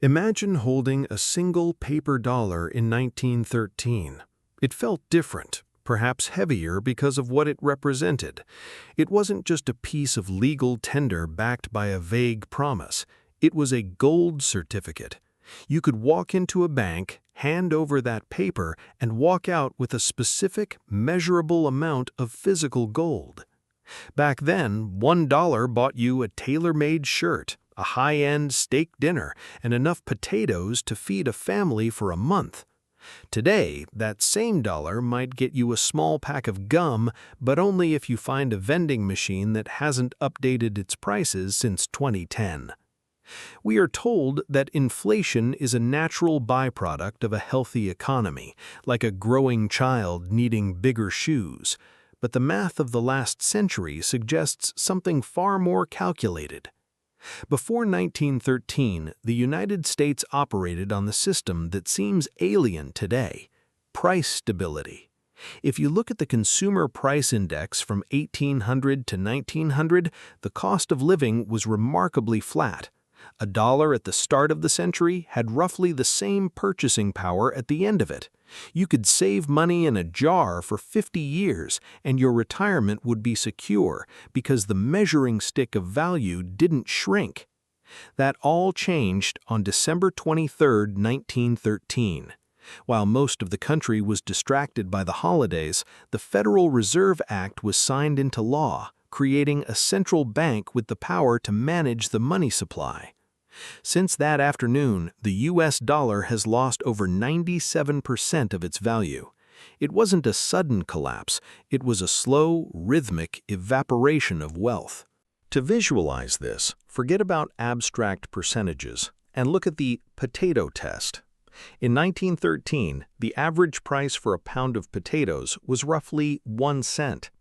Imagine holding a single paper dollar in 1913. It felt different, perhaps heavier because of what it represented. It wasn't just a piece of legal tender backed by a vague promise. It was a gold certificate. You could walk into a bank, hand over that paper, and walk out with a specific, measurable amount of physical gold. Back then, $1 bought you a tailor-made shirt, a high-end steak dinner, and enough potatoes to feed a family for a month. Today, that same dollar might get you a small pack of gum, but only if you find a vending machine that hasn't updated its prices since 2010. We are told that inflation is a natural byproduct of a healthy economy, like a growing child needing bigger shoes. But the math of the last century suggests something far more calculated. Before 1913, the United States operated on the system that seems alien today: price stability. If you look at the Consumer Price Index from 1800 to 1900, the cost of living was remarkably flat. A dollar at the start of the century had roughly the same purchasing power at the end of it. You could save money in a jar for 50 years, and your retirement would be secure because the measuring stick of value didn't shrink. That all changed on December 23, 1913. While most of the country was distracted by the holidays, the Federal Reserve Act was signed into law, creating a central bank with the power to manage the money supply. Since that afternoon, the U.S. dollar has lost over 97% of its value. It wasn't a sudden collapse, it was a slow, rhythmic evaporation of wealth. To visualize this, forget about abstract percentages and look at the potato test. In 1913, the average price for a pound of potatoes was roughly 1 cent.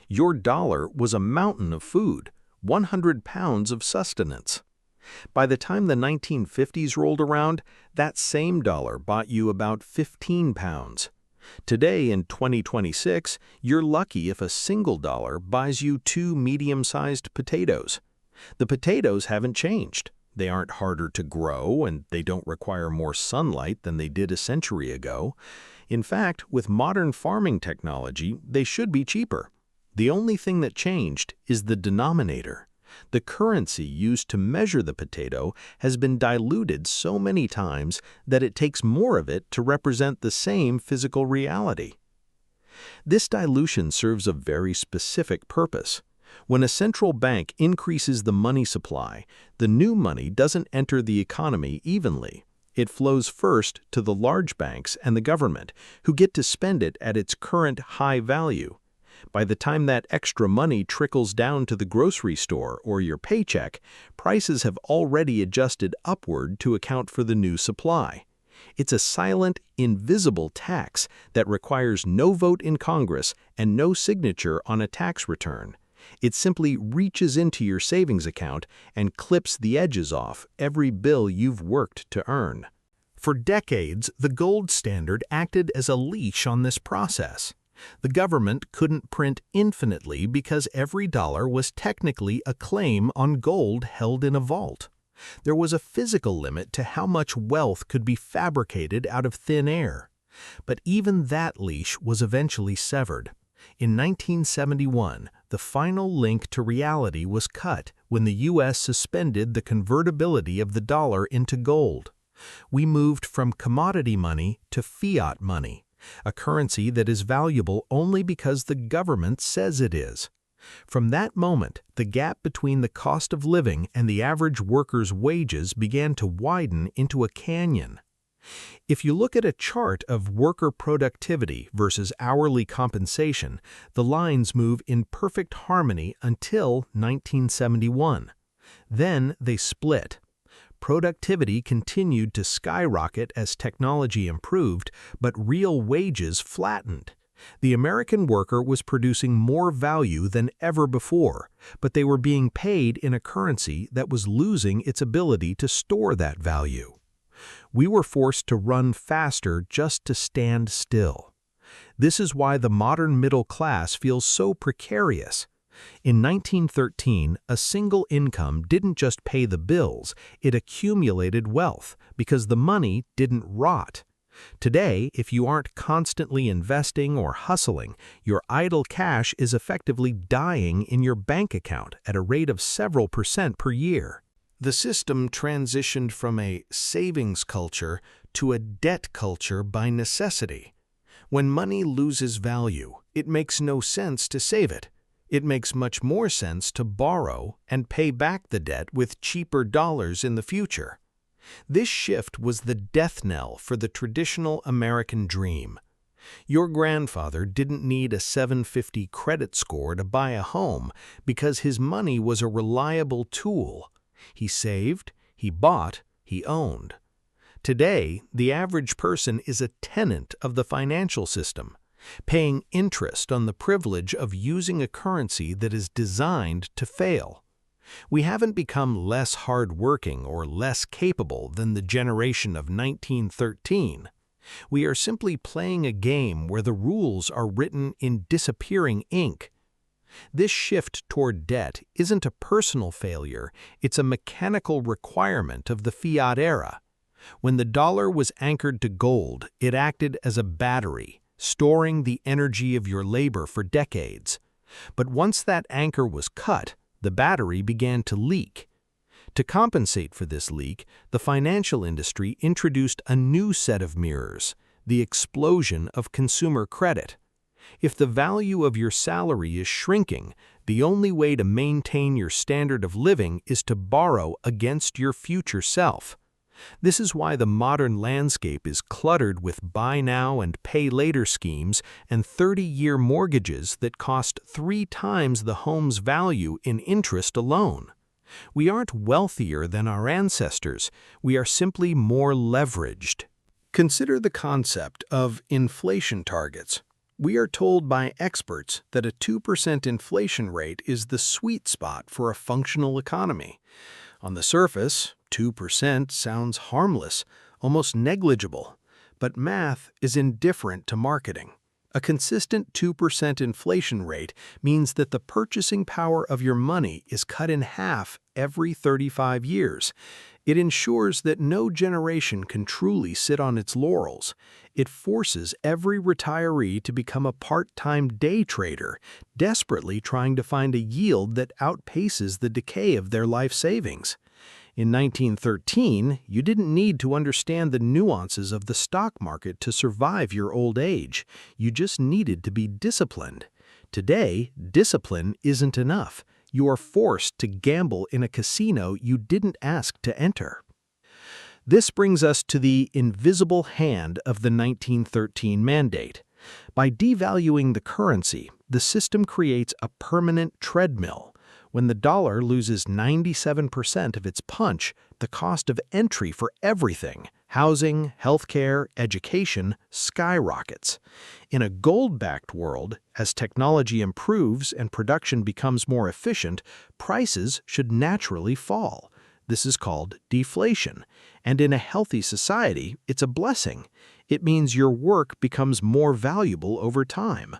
Your dollar was a mountain of food, 100 pounds of sustenance. By the time the 1950s rolled around, that same dollar bought you about 15 pounds. Today, in 2026, you're lucky if a single dollar buys you 2 medium-sized potatoes. The potatoes haven't changed. They aren't harder to grow, and they don't require more sunlight than they did a century ago. In fact, with modern farming technology, they should be cheaper. The only thing that changed is the denominator. The currency used to measure the potato has been diluted so many times that it takes more of it to represent the same physical reality. This dilution serves a very specific purpose. When a central bank increases the money supply, the new money doesn't enter the economy evenly. It flows first to the large banks and the government, who get to spend it at its current high value. By the time that extra money trickles down to the grocery store or your paycheck, prices have already adjusted upward to account for the new supply. It's a silent, invisible tax that requires no vote in Congress and no signature on a tax return. It simply reaches into your savings account and clips the edges off every bill you've worked to earn. For decades, the gold standard acted as a leash on this process. The government couldn't print infinitely because every dollar was technically a claim on gold held in a vault. There was a physical limit to how much wealth could be fabricated out of thin air. But even that leash was eventually severed. In 1971, the final link to reality was cut when the U.S. suspended the convertibility of the dollar into gold. We moved from commodity money to fiat money, a currency that is valuable only because the government says it is. From that moment, the gap between the cost of living and the average worker's wages began to widen into a canyon. If you look at a chart of worker productivity versus hourly compensation, the lines move in perfect harmony until 1971. Then they split. Productivity continued to skyrocket as technology improved, but real wages flattened. The American worker was producing more value than ever before, but they were being paid in a currency that was losing its ability to store that value. We were forced to run faster just to stand still. This is why the modern middle class feels so precarious. In 1913, a single income didn't just pay the bills, it accumulated wealth because the money didn't rot. Today, if you aren't constantly investing or hustling, your idle cash is effectively dying in your bank account at a rate of several percent per year. The system transitioned from a savings culture to a debt culture by necessity. When money loses value, it makes no sense to save it. It makes much more sense to borrow and pay back the debt with cheaper dollars in the future. This shift was the death knell for the traditional American dream. Your grandfather didn't need a 750 credit score to buy a home because his money was a reliable tool. He saved, he bought, he owned. Today, the average person is a tenant of the financial system, paying interest on the privilege of using a currency that is designed to fail. We haven't become less hardworking or less capable than the generation of 1913. We are simply playing a game where the rules are written in disappearing ink. This shift toward debt isn't a personal failure, it's a mechanical requirement of the fiat era. When the dollar was anchored to gold, it acted as a battery, storing the energy of your labor for decades. But once that anchor was cut, the battery began to leak. To compensate for this leak, the financial industry introduced a new set of mirrors, the explosion of consumer credit. If the value of your salary is shrinking, the only way to maintain your standard of living is to borrow against your future self. This is why the modern landscape is cluttered with buy now and pay later schemes and 30-year mortgages that cost 3 times the home's value in interest alone. We aren't wealthier than our ancestors, we are simply more leveraged. Consider the concept of inflation targets. We are told by experts that a 2% inflation rate is the sweet spot for a functional economy. On the surface, 2% sounds harmless, almost negligible, but math is indifferent to marketing. A consistent 2% inflation rate means that the purchasing power of your money is cut in half every 35 years. It ensures that no generation can truly sit on its laurels. It forces every retiree to become a part-time day trader, desperately trying to find a yield that outpaces the decay of their life savings. In 1913, you didn't need to understand the nuances of the stock market to survive your old age. You just needed to be disciplined. Today, discipline isn't enough. You are forced to gamble in a casino you didn't ask to enter. This brings us to the invisible hand of the 1913 mandate. By devaluing the currency, the system creates a permanent treadmill. When the dollar loses 97% of its punch, the cost of entry for everything, housing, healthcare, education, skyrockets. In a gold-backed world, as technology improves and production becomes more efficient, prices should naturally fall. This is called deflation, and in a healthy society, it's a blessing. It means your work becomes more valuable over time.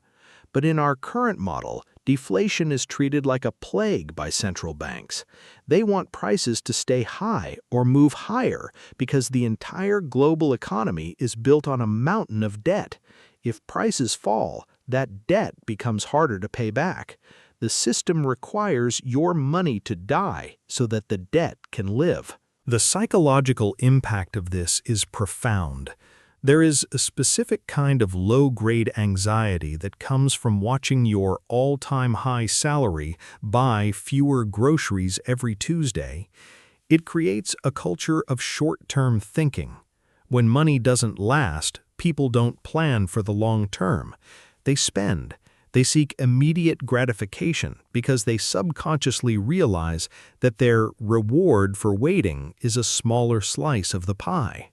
But in our current model, deflation is treated like a plague by central banks. They want prices to stay high or move higher because the entire global economy is built on a mountain of debt. If prices fall, that debt becomes harder to pay back. The system requires your money to die so that the debt can live. The psychological impact of this is profound. There is a specific kind of low-grade anxiety that comes from watching your all-time high salary buy fewer groceries every Tuesday. It creates a culture of short-term thinking. When money doesn't last, people don't plan for the long term. They spend. They seek immediate gratification because they subconsciously realize that their reward for waiting is a smaller slice of the pie.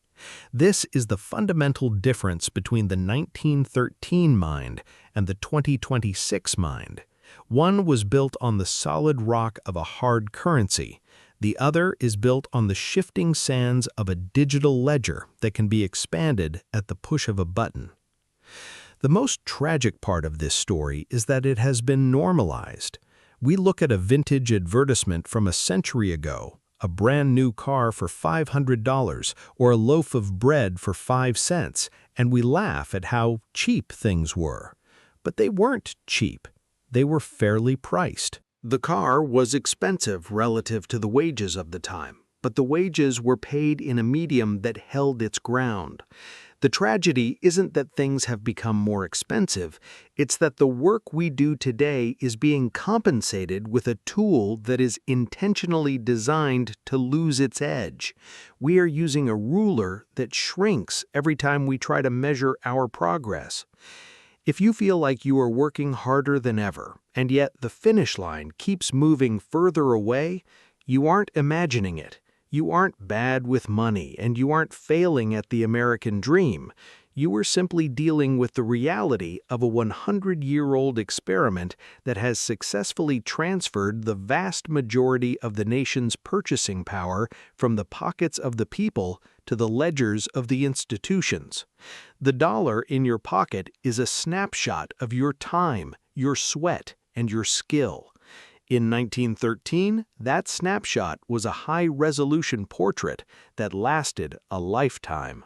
This is the fundamental difference between the 1913 mind and the 2026 mind. One was built on the solid rock of a hard currency. The other is built on the shifting sands of a digital ledger that can be expanded at the push of a button. The most tragic part of this story is that it has been normalized. We look at a vintage advertisement from a century ago, a brand new car for $500 or a loaf of bread for 5 cents, and we laugh at how cheap things were. But they weren't cheap. They were fairly priced. The car was expensive relative to the wages of the time, but the wages were paid in a medium that held its ground. The tragedy isn't that things have become more expensive, it's that the work we do today is being compensated with a tool that is intentionally designed to lose its edge. We are using a ruler that shrinks every time we try to measure our progress. If you feel like you are working harder than ever, and yet the finish line keeps moving further away, you aren't imagining it. You aren't bad with money, and you aren't failing at the American dream. You are simply dealing with the reality of a 100-year-old experiment that has successfully transferred the vast majority of the nation's purchasing power from the pockets of the people to the ledgers of the institutions. The dollar in your pocket is a snapshot of your time, your sweat, and your skill. In 1913, that snapshot was a high-resolution portrait that lasted a lifetime.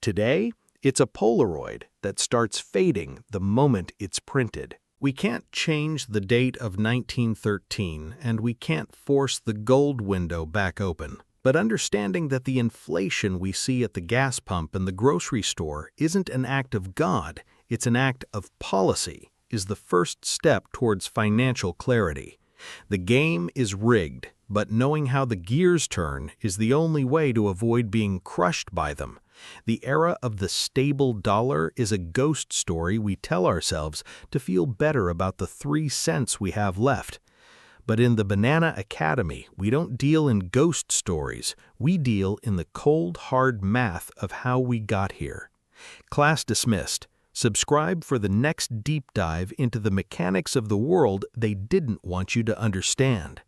Today, it's a Polaroid that starts fading the moment it's printed. We can't change the date of 1913, and we can't force the gold window back open. But understanding that the inflation we see at the gas pump and the grocery store isn't an act of God, it's an act of policy, is the first step towards financial clarity. The game is rigged, but knowing how the gears turn is the only way to avoid being crushed by them. The era of the stable dollar is a ghost story we tell ourselves to feel better about the 3 cents we have left. But in the Banana Academy, we don't deal in ghost stories, we deal in the cold, hard math of how we got here. Class dismissed. Subscribe for the next deep dive into the mechanics of the world they didn't want you to understand.